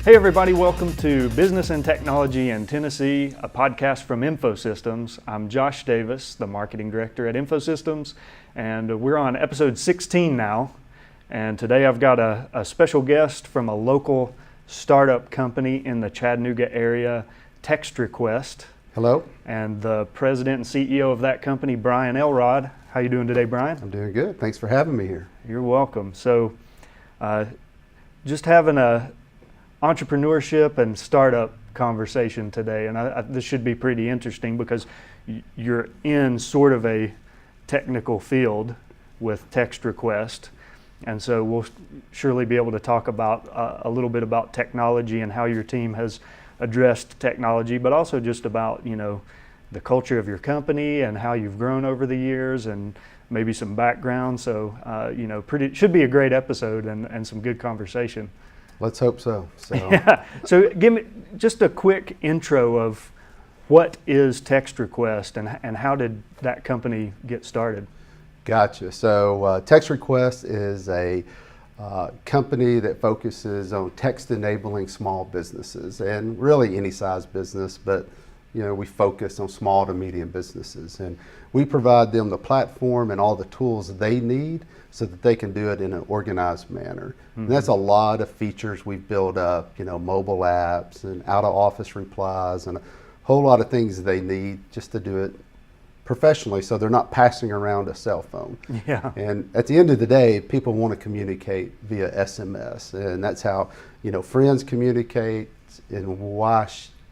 Hey everybody, welcome to Business and Technology in Tennessee, a podcast from InfoSystems. I'm Josh Davis, the Marketing Director at InfoSystems, and we're on episode 16 now. And today I've got a special guest from a local startup company in the Chattanooga area, Text Request. Hello. And the president and CEO of that company, Brian Elrod. How you doing today, Brian? I'm doing good. Thanks for having me here. You're welcome. So just having a entrepreneurship and startup conversation today, and this should be pretty interesting because you're in sort of a technical field with Text Request, and so we'll surely be able to talk about a little bit about technology and how your team has addressed technology, but also just about the culture of your company and how you've grown over the years and maybe some background. So should be a great episode and some good conversation. Let's hope so. Yeah. So give me just a quick intro of what is Text Request and how did that company get started? Gotcha. So Text Request is a company that focuses on text enabling small businesses and really any size business, but we focus on small to medium businesses, and we provide them the platform and all the tools they need so that they can do it in an organized manner. Mm-hmm. And that's a lot of features we've built up, mobile apps and out of office replies and a whole lot of things they need just to do it professionally so they're not passing around a cell phone. Yeah. And at the end of the day, people want to communicate via SMS, and that's how friends communicate, and why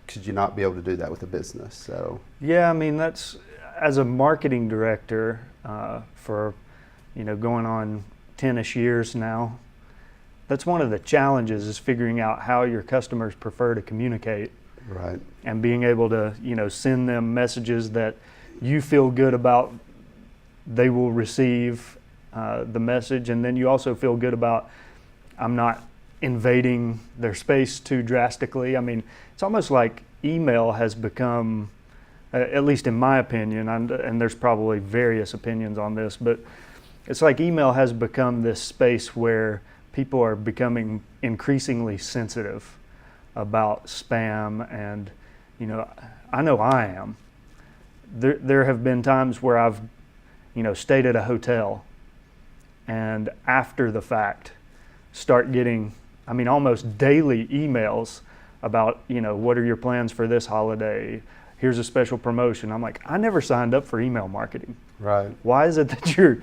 could you not be able to do that with a business? So yeah, I mean, that's, as a marketing director for going on 10-ish years now, that's one of the challenges, is figuring out how your customers prefer to communicate. Right. And being able to send them messages that you feel good about they will receive the message, and then you also feel good about, I'm not invading their space too drastically. I mean, it's almost like email has become, at least in my opinion, and there's probably various opinions on this, but it's like email has become this space where people are becoming increasingly sensitive about spam, and I know I am. There have been times where I've stayed at a hotel, and after the fact start getting almost daily emails about, what are your plans for this holiday? Here's a special promotion. I'm like, I never signed up for email marketing. Right. Why is it that you're,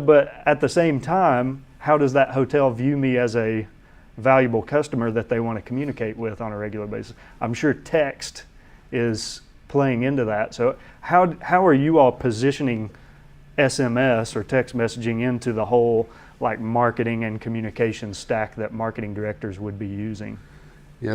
but at the same time, how does that hotel view me as a valuable customer that they want to communicate with on a regular basis? I'm sure text is playing into that. So how are you all positioning SMS or text messaging into the whole marketing and communication stack that marketing directors would be using?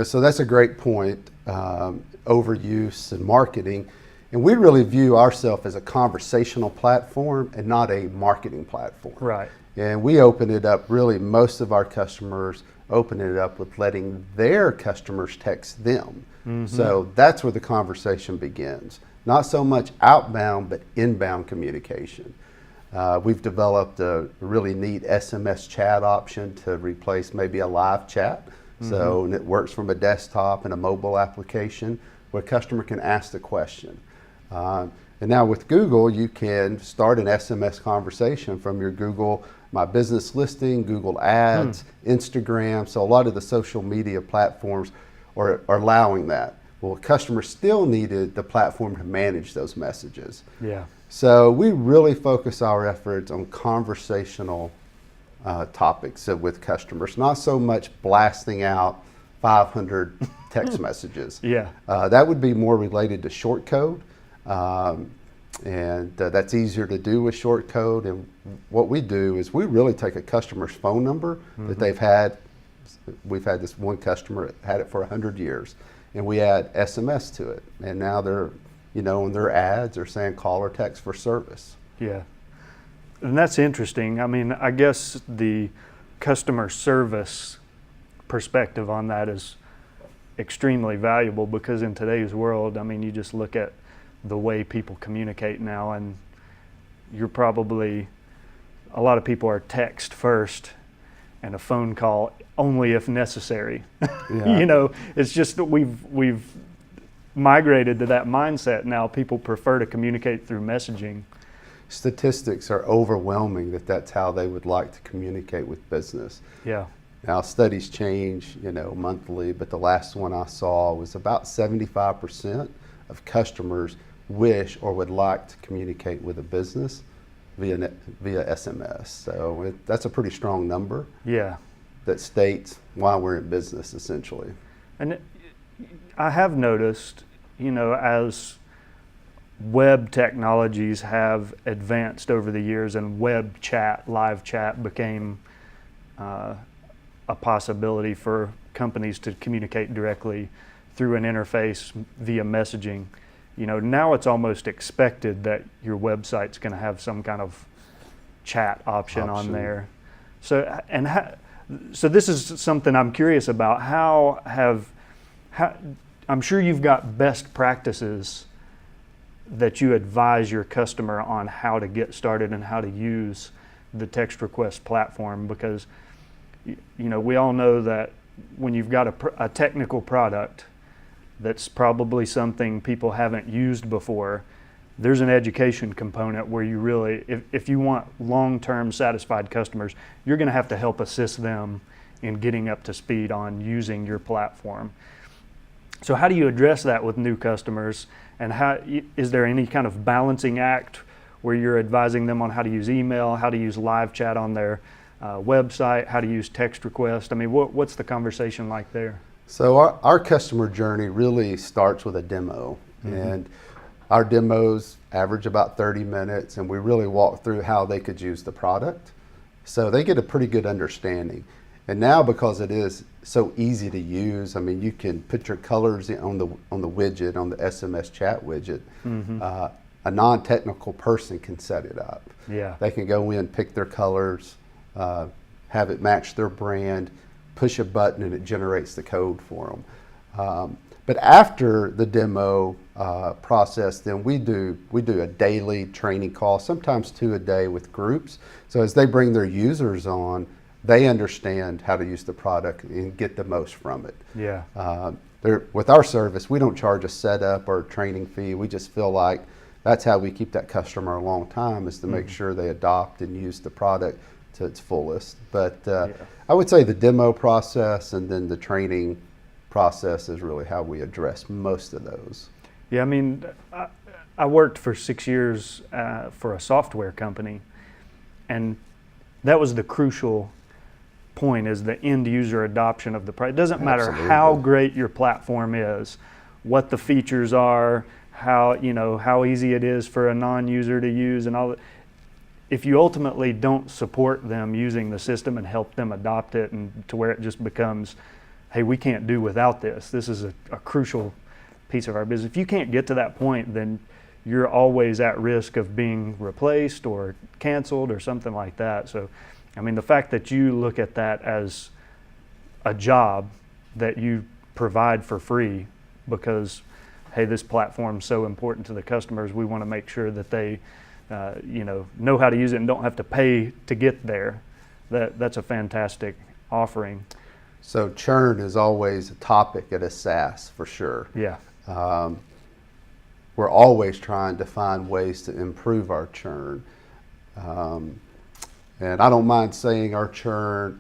So that's a great point, overuse and marketing. And we really view ourselves as a conversational platform and not a marketing platform. Right. And we open it up, really most of our customers open it up with letting their customers text them. Mm-hmm. So that's where the conversation begins. Not so much outbound, but inbound communication. We've developed a really neat SMS chat option to replace maybe a live chat. Mm-hmm. So, and it works from a desktop and a mobile application where a customer can ask the question. And now with Google, you can start an SMS conversation from your Google My Business listing, Google Ads, Instagram. So a lot of the social media platforms are allowing that. Well, customers still needed the platform to manage those messages. Yeah. So we really focus our efforts on conversational topics with customers, not so much blasting out 500 text messages. Yeah. That would be more related to short code, and that's easier to do with short code. And what we do is we really take a customer's phone number that they've had. We've had this one customer that had it for 100 years, and we add SMS to it, and now they're in their ads are saying call or text for service. Yeah. And that's interesting. I mean, I guess the customer service perspective on that is extremely valuable, because in today's world, you just look at the way people communicate now, and you're probably, a lot of people are text first, and a phone call only if necessary. Yeah. You know, it's just that we've migrated to that mindset now. People prefer to communicate through messaging. Statistics are overwhelming that that's how they would like to communicate with business. Yeah. Now, studies change, monthly, but the last one I saw was about 75% of customers wish or would like to communicate with a business via SMS. So that's a pretty strong number. Yeah. That states why we're in business, essentially. And I have noticed, as web technologies have advanced over the years and web chat, live chat became a possibility for companies to communicate directly through an interface via messaging. Now it's almost expected that your website's going to have some kind of chat option on there. So this is something I'm curious about. I'm sure you've got best practices that you advise your customer on how to get started and how to use the text request platform, because we all know that when you've got a technical product that's probably something people haven't used before, there's an education component where you really, if you want long-term satisfied customers, you're going to have to help assist them in getting up to speed on using your platform. So how do you address that with new customers, and is there any kind of balancing act where you're advising them on how to use email, how to use live chat on their website, how to use text request? I mean, what's the conversation like there? So our customer journey really starts with a demo. Mm-hmm. And our demos average about 30 minutes, and we really walk through how they could use the product. So they get a pretty good understanding. And now, because it is so easy to use, I mean, you can put your colors on the widget, on the SMS chat widget. Mm-hmm. A non-technical person can set it up. Yeah. They can go in, pick their colors, have it match their brand, push a button, and it generates the code for them. But after the demo process, then we do a daily training call, sometimes 2 a day with groups. So as they bring their users on, they understand how to use the product and get the most from it. Yeah. With our service, we don't charge a setup or a training fee. We just feel like that's how we keep that customer a long time, is to make sure they adopt and use the product to its fullest. But I would say the demo process and then the training process is really how we address most of those. Yeah, I mean, I worked for 6 years for a software company, and that was the crucial point, is the end user adoption of the product. It doesn't matter how great your platform is, what the features are, how easy it is for a non-user to use, and all that. If you ultimately don't support them using the system and help them adopt it, and to where it just becomes, hey, we can't do without this. This is a crucial piece of our business. If you can't get to that point, then you're always at risk of being replaced or canceled or something like that. So, I mean, the fact that you look at that as a job that you provide for free because, hey, this platform's so important to the customers, we want to make sure that they know how to use it and don't have to pay to get there. That's a fantastic offering. So churn is always a topic at a SaaS, for sure. Yeah. We're always trying to find ways to improve our churn. And I don't mind saying our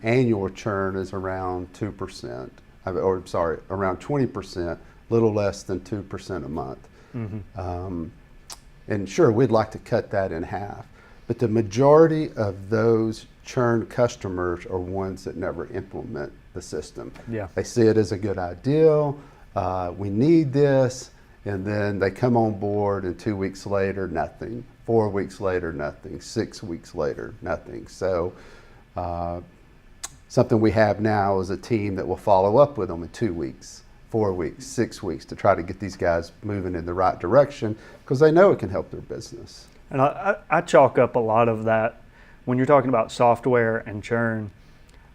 annual churn is around 2%, around 20%, little less than 2% a month. Mm-hmm. And sure, we'd like to cut that in half. But the majority of those churn customers are ones that never implement the system. Yeah. They see it as a good idea. We need this. And then they come on board, and 2 weeks later, nothing. 4 weeks later, nothing. 6 weeks later, nothing. So something we have now is a team that will follow up with them in 2 weeks, 4 weeks, 6 weeks, to try to get these guys moving in the right direction, because they know it can help their business. And I chalk up a lot of that, when you're talking about software and churn,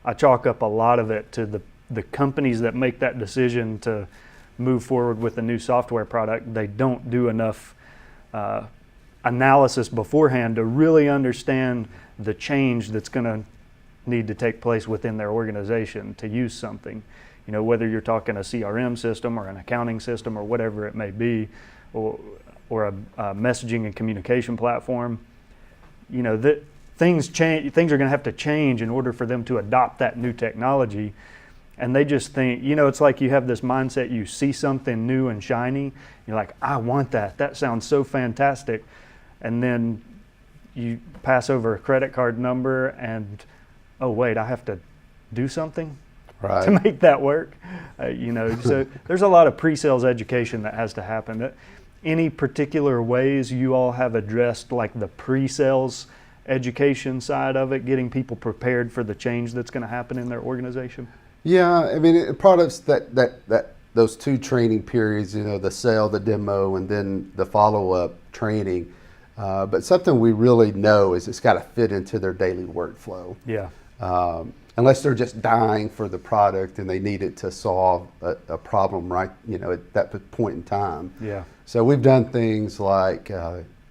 I chalk up a lot of it to the companies that make that decision to move forward with a new software product. They don't do enough analysis beforehand to really understand the change that's going to need to take place within their organization to use something. You know, whether you're talking a CRM system or an accounting system or whatever it may be, or a messaging and communication platform, you know, that things change. Things are going to have to change in order for them to adopt that new technology. And they just think, you know, it's like you have this mindset, you see something new and shiny, you're like, I want that. That sounds so fantastic. And then you pass over a credit card number and, oh, wait, I have to do something to make that work. You know, so there's a lot of pre-sales education that has to happen. Any particular ways you all have addressed like the pre-sales education side of it, getting people prepared for the change that's going to happen in their organization? Yeah, I mean, products that those two training periods, you know, the sale, the demo, and then the follow-up training. But something we really know is it's got to fit into their daily workflow. Yeah. Unless they're just dying for the product and they need it to solve a problem right, you know, at that point in time. Yeah. So we've done things like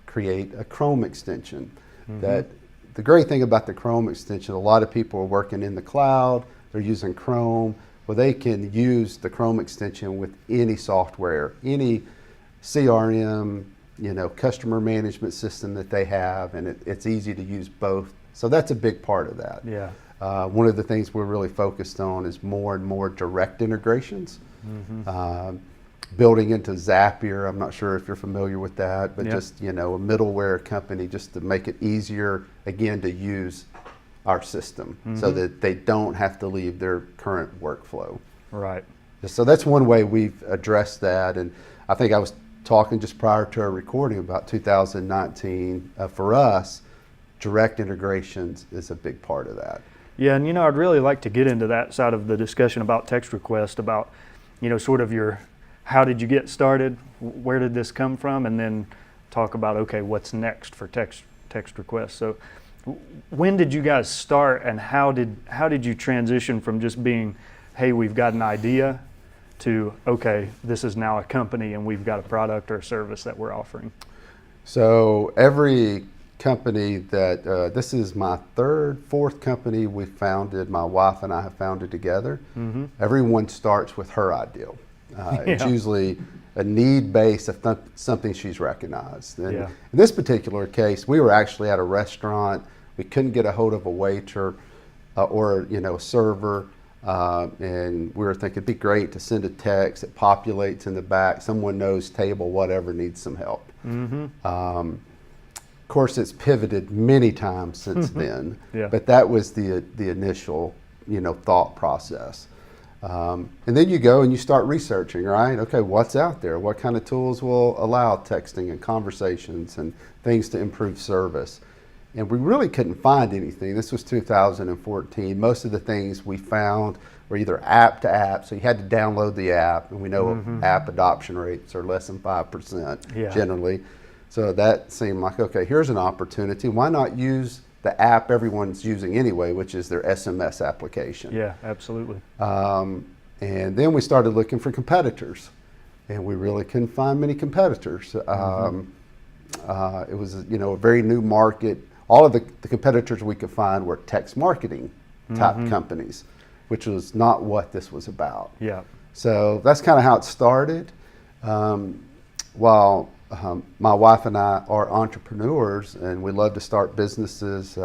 create a Chrome extension. That the great thing about the Chrome extension, a lot of people are working in the cloud, they're using Chrome. Well, they can use the Chrome extension with any software, any CRM, you know, customer management system that they have, and it's easy to use both. So that's a big part of that. Yeah. One of the things we're really focused on is more and more direct integrations. Building into Zapier, I'm not sure if you're familiar with that, but just, you know, a middleware company just to make it easier, again, to use our system so that they don't have to leave their current workflow. Right. So that's one way we've addressed that. And I think I was talking just prior to our recording about 2019. For us, direct integrations is a big part of that. Yeah, and you know, I'd really like to get into that side of the discussion about text request, about, you know, sort of your, how did you get started? Where did this come from? And then talk about, okay, what's next for text requests. So when did you guys start, and how did you transition from just being, hey, we've got an idea, to, okay, this is now a company and we've got a product or a service that we're offering? So every company that, this is my fourth company we founded, my wife and I have founded together. Everyone starts with her ideal. It's usually a need-based of something she's recognized. And in this particular case, we were actually at a restaurant. We couldn't get a hold of a waiter or, you know, a server. And we were thinking it'd be great to send a text. It populates in the back. Someone knows table, whatever, needs some help. Of course, it's pivoted many times since then. But that was the initial, you know, thought process. And then you go and you start researching, right? Okay, what's out there? What kind of tools will allow texting and conversations and things to improve service? And we really couldn't find anything. This was 2014. Most of the things we found were either app to app, so you had to download the app, and we know app adoption rates are less than 5% generally. So that seemed like, okay, here's an opportunity. Why not use the app everyone's using anyway, which is their SMS application? Yeah, absolutely. And then we started looking for competitors, and we really couldn't find many competitors. It was, you know, a very new market. All of the competitors we could find were text marketing type companies, which was not what this was about. Yeah. So that's kind of how it started. While my wife and I are entrepreneurs and we love to start businesses,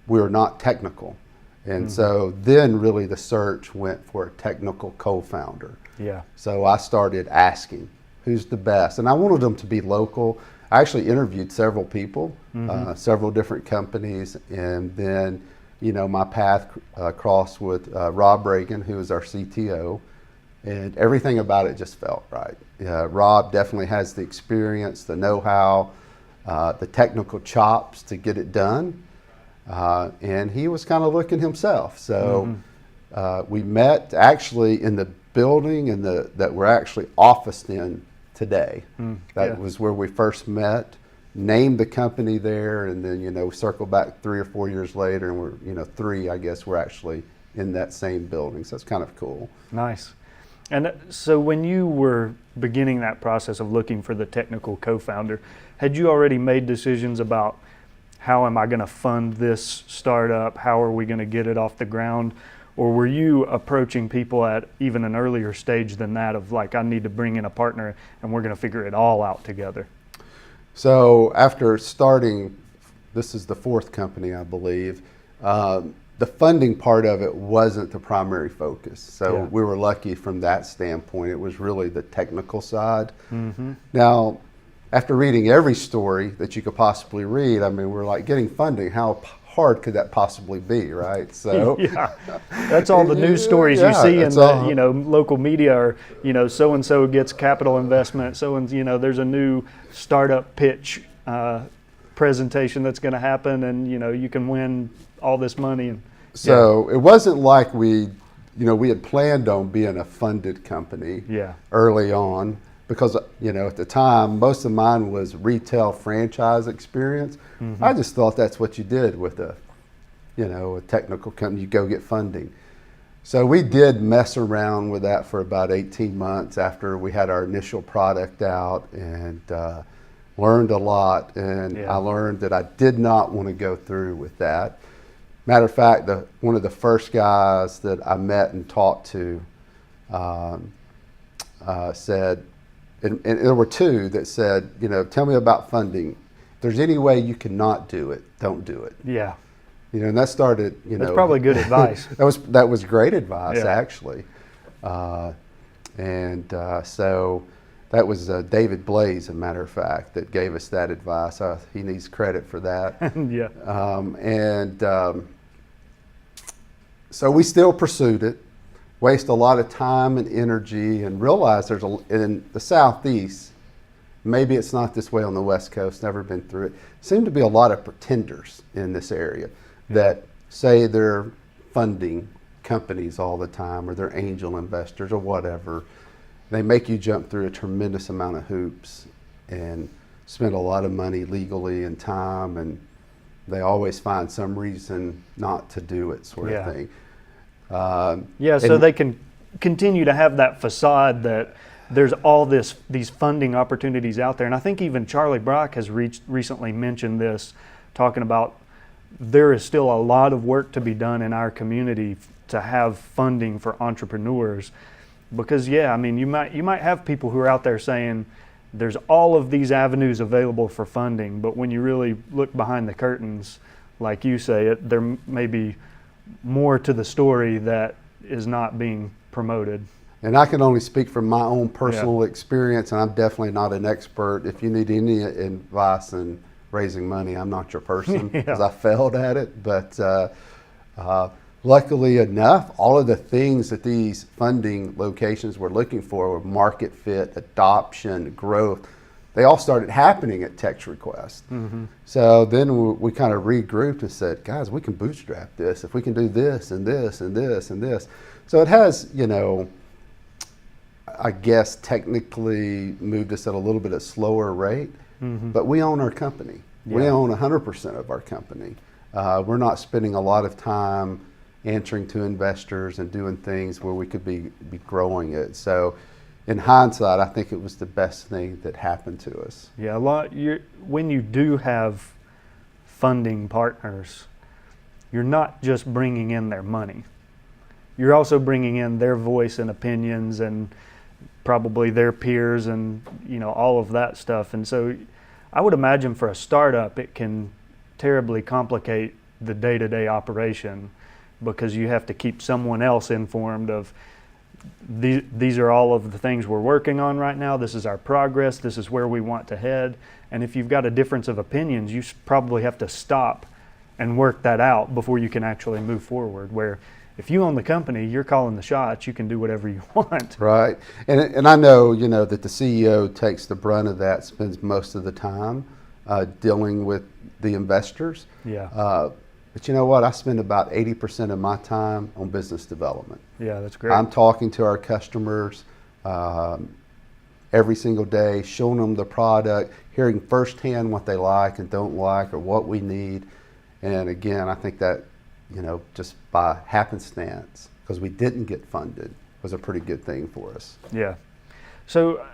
we were not technical. And so then really the search went for a technical co-founder. Yeah. So I started asking, who's the best? And I wanted them to be local. I actually interviewed several people, several different companies, and then, you know, my path crossed with Rob Reagan, who is our CTO, and everything about it just felt right. Rob definitely has the experience, the know-how, the technical chops to get it done, and he was kind of looking himself. So we met actually in the building that we're actually officed in today. That was where we first met, named the company there, and then, you know, circle back 3 or 4 years later, and we're, you know, we're actually in that same building. So it's kind of cool. Nice. And so when you were beginning that process of looking for the technical co-founder, had you already made decisions about how am I going to fund this startup? How are we going to get it off the ground? Or were you approaching people at even an earlier stage than that of like, I need to bring in a partner and we're going to figure it all out together? So after starting, this is the fourth company, I believe, the funding part of it wasn't the primary focus. So we were lucky from that standpoint. It was really the technical side. Mm-hmm. Now, after reading every story that you could possibly read, I mean, we're like, getting funding, how hard could that possibly be, right? So yeah, that's all the news stories you see in the local media, or so and so gets capital investment, there's a new startup pitch presentation that's going to happen, and you can win all this money. And so it wasn't like we had planned on being a funded company early on, because at the time most of mine was retail franchise experience. Mm-hmm. I just thought that's what you did with a technical company. You go get funding. So we did mess around with that for about 18 months after we had our initial product out, and learned a lot. And I learned that I did not want to go through with that. Matter of fact, one of the first guys that I met and talked to said, and there were two that said, tell me about funding. If there's any way you cannot do it, don't do it. Yeah. And that started, That's probably good advice. that was great advice, yeah. actually. So that was David Blaze, a matter of fact, that gave us that advice. He needs credit for that. Yeah. So we still pursued it, waste a lot of time and energy, and realized in the Southeast, maybe it's not this way on the West Coast, never been through it, seem to be a lot of pretenders in this area that say they're funding companies all the time, or they're angel investors or whatever. They make you jump through a tremendous amount of hoops and spend a lot of money legally and time, and they always find some reason not to do it, sort of thing. So they can continue to have that facade that there's all these funding opportunities out there. And I think even Charlie Brock has recently mentioned this, talking about there is still a lot of work to be done in our community to have funding for entrepreneurs. Because you might have people who are out there saying there's all of these avenues available for funding, but when you really look behind the curtains, like you say, there may be more to the story that is not being promoted. And I can only speak from my own personal experience, and I'm definitely not an expert. If you need any advice in raising money, I'm not your person, because I failed at it. But luckily enough, all of the things that these funding locations were looking for were market fit, adoption, growth. They all started happening at Tech's request. Mm-hmm. So then we kind of regrouped and said, guys, we can bootstrap this if we can do this and this and this and this. So it has, I guess technically moved us at a little bit of slower rate, but we own our company. Yeah. We own 100% of our company. We're not spending a lot of time answering to investors and doing things where we could be growing it. So in hindsight, I think it was the best thing that happened to us. Yeah, when you do have funding partners, you're not just bringing in their money. You're also bringing in their voice and opinions, and probably their peers, and all of that stuff. And so I would imagine for a startup, it can terribly complicate the day-to-day operation, because you have to keep someone else informed of these are all of the things we're working on right now. This is our progress. This is where we want to head. And if you've got a difference of opinions, you probably have to stop and work that out before you can actually move forward. Where if you own the company, you're calling the shots. You can do whatever you want. Right. And I know, that the CEO takes the brunt of that, spends most of the time dealing with the investors. Yeah. But you know what? I spend about 80% of my time on business development. Yeah, that's great. I'm talking to our customers every single day, showing them the product, hearing firsthand what they like and don't like, or what we need. And again, I think that, just by happenstance, because we didn't get funded, was a pretty good thing for us. Yeah. So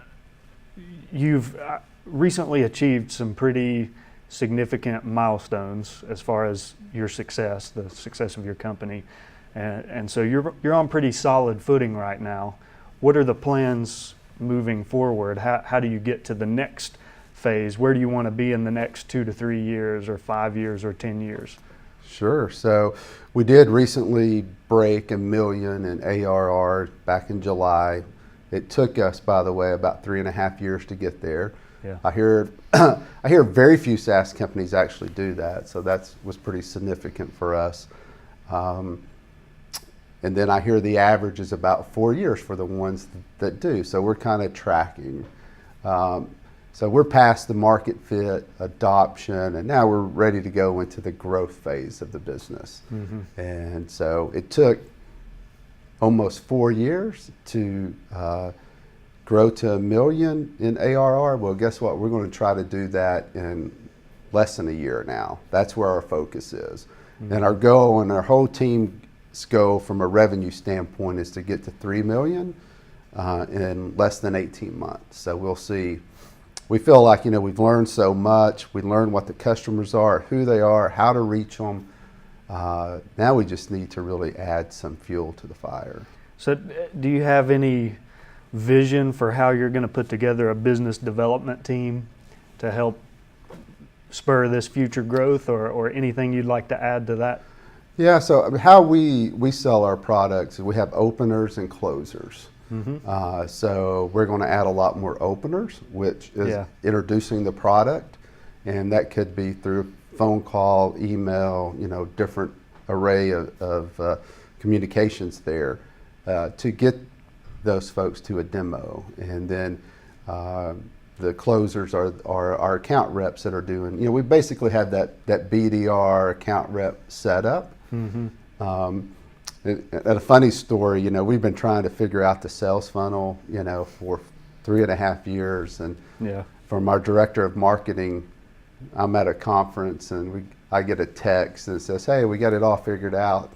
you've recently achieved some pretty significant milestones as far as your success, the success of your company. And so you're on pretty solid footing right now. What are the plans moving forward? How do you get to the next phase? Where do you want to be in the next 2 to 3 years or 5 years or 10 years? Sure. So we did recently break $1 million in ARR back in July. It took us, by the way, about 3.5 years to get there. Yeah. I hear very few SaaS companies actually do that, so that was pretty significant for us. And then I hear the average is about 4 years for the ones that do. So we're kind of tracking. So we're past the market fit, adoption, and now we're ready to go into the growth phase of the business. Mm-hmm. And so it took almost 4 years to grow to $1 million in ARR. Well, guess what? We're going to try to do that in less than a year now. That's where our focus is. Mm-hmm. And our goal and our whole team's goal from a revenue standpoint is to get to $3 million in less than 18 months. So we'll see. We feel like, we've learned so much. We learned what the customers are, who they are, how to reach them. Now we just need to really add some fuel to the fire. So do you have any vision for how you're going to put together a business development team to help spur this future growth, or anything you'd like to add to that? Yeah, so how we sell our products, we have openers and closers. Mm-hmm. So we're going to add a lot more openers, which is introducing the product, and that could be through phone call, email, different array of communications there to get those folks to a demo. And then the closers are our account reps that are doing, we basically have that BDR account rep set up. Mm-hmm. And a funny story, we've been trying to figure out the sales funnel, for 3.5 years. And from our director of marketing, I'm at a conference and I get a text that says, "Hey, we got it all figured out."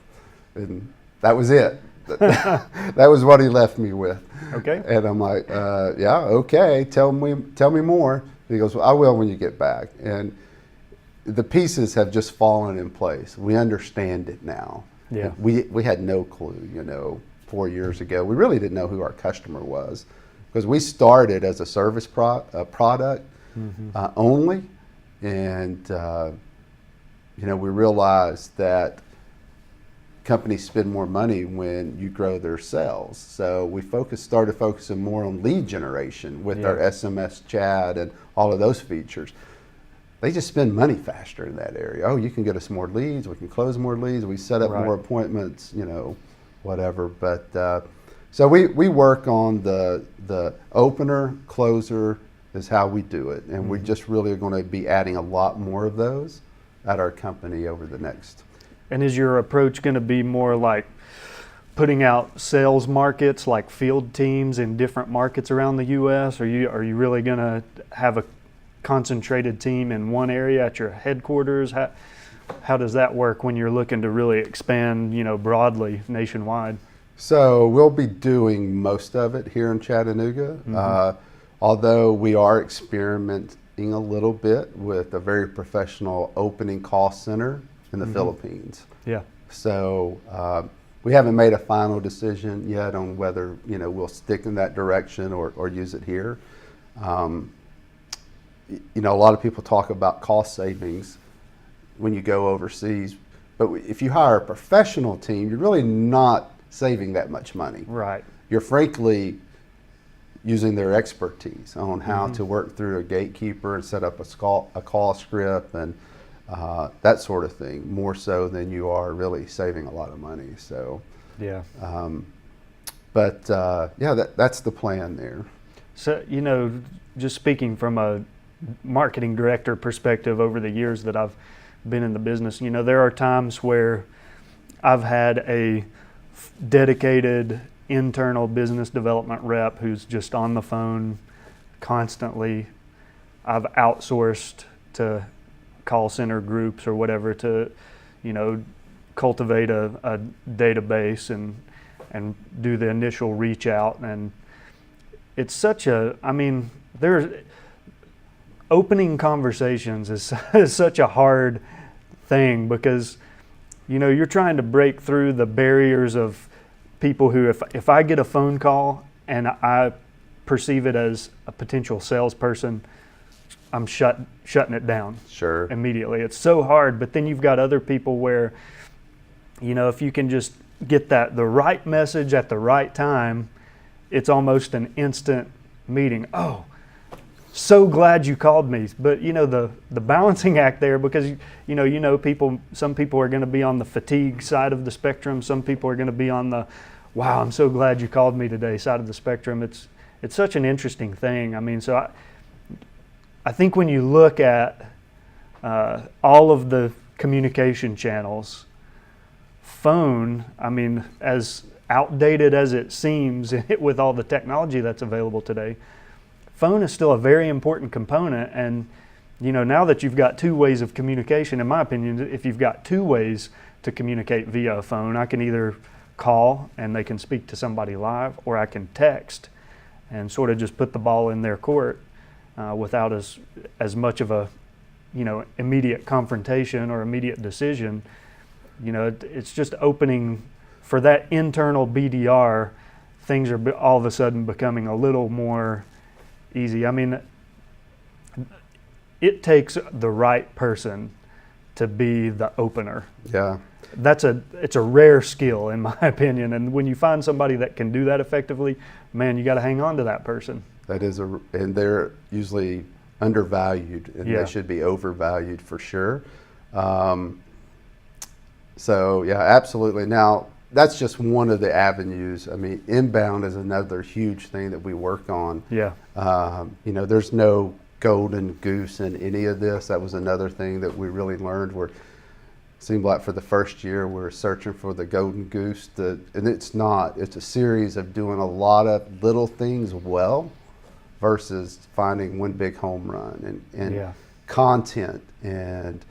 And that was it. That was what he left me with. Okay. And I'm like, yeah, okay, tell me more. And he goes, "Well, I will when you get back." And the pieces have just fallen in place. We understand it now. Yeah. We had no clue, 4 years ago. We really didn't know who our customer was, because we started as a service product mm-hmm. Only, and we realized that companies spend more money when you grow their sales. So we started focusing more on lead generation with our SMS chat and all of those features. They just spend money faster in that area. Oh, you can get us more leads. We can close more leads. We set up more appointments, whatever. But so we work on the opener, closer is how we do it. And we just really are going to be adding a lot more of those at our company over the next. And is your approach going to be more like putting out sales markets, like field teams in different markets around the U.S.? Are you really going to have a concentrated team in one area at your headquarters? How does that work when you're looking to really expand, broadly nationwide? So we'll be doing most of it here in Chattanooga, mm-hmm. Although we are experimenting a little bit with a very professional opening call center in the mm-hmm. Philippines. Yeah. So we haven't made a final decision yet on whether we'll stick in that direction or use it here. A lot of people talk about cost savings when you go overseas, but if you hire a professional team, you're really not saving that much money. Right. You're frankly using their expertise on how mm-hmm. to work through a gatekeeper and set up a call script and that sort of thing, more so than you are really saving a lot of money. So, that's the plan there. So, just speaking from a marketing director perspective over the years that I've been in the business, there are times where I've had a dedicated internal business development rep who's just on the phone constantly. I've outsourced to call center groups or whatever to, cultivate a database and do the initial reach out. And it's such opening conversations is such a hard thing, because you're trying to break through the barriers of people who, if I get a phone call and I perceive it as a potential salesperson, I'm shutting it down Sure. immediately. It's so hard. But then you've got other people where, if you can just get the right message at the right time, it's almost an instant meeting. Oh, so glad you called me. But the balancing act there, because people, some people are going to be on the fatigue side of the spectrum. Some people are going to be on the, wow, I'm so glad you called me today side of the spectrum. It's such an interesting thing. I mean, so I think when you look at all of the communication channels, phone, I mean, as outdated as it seems with all the technology that's available today, phone is still a very important component. And now that you've got two ways of communication, in my opinion, if you've got two ways to communicate via a phone, I can either call and they can speak to somebody live, or I can text and sort of just put the ball in their court without as much of a immediate confrontation or immediate decision. It's just opening for that internal BDR. Things are all of a sudden becoming a little more easy. I mean, it takes the right person to be the opener. Yeah. It's a rare skill, in my opinion. And when you find somebody that can do that effectively, man, you got to hang on to that person. That is and they're usually undervalued, and Yeah. they should be overvalued for sure. So yeah, absolutely. Now that's just one of the avenues. I mean, inbound is another huge thing that we work on. Yeah. There's no golden goose in any of this. That was another thing that we really learned. Where it seemed like for the first year we were searching for the golden goose, and it's not. It's a series of doing a lot of little things well versus finding one big home run, and Yeah. content and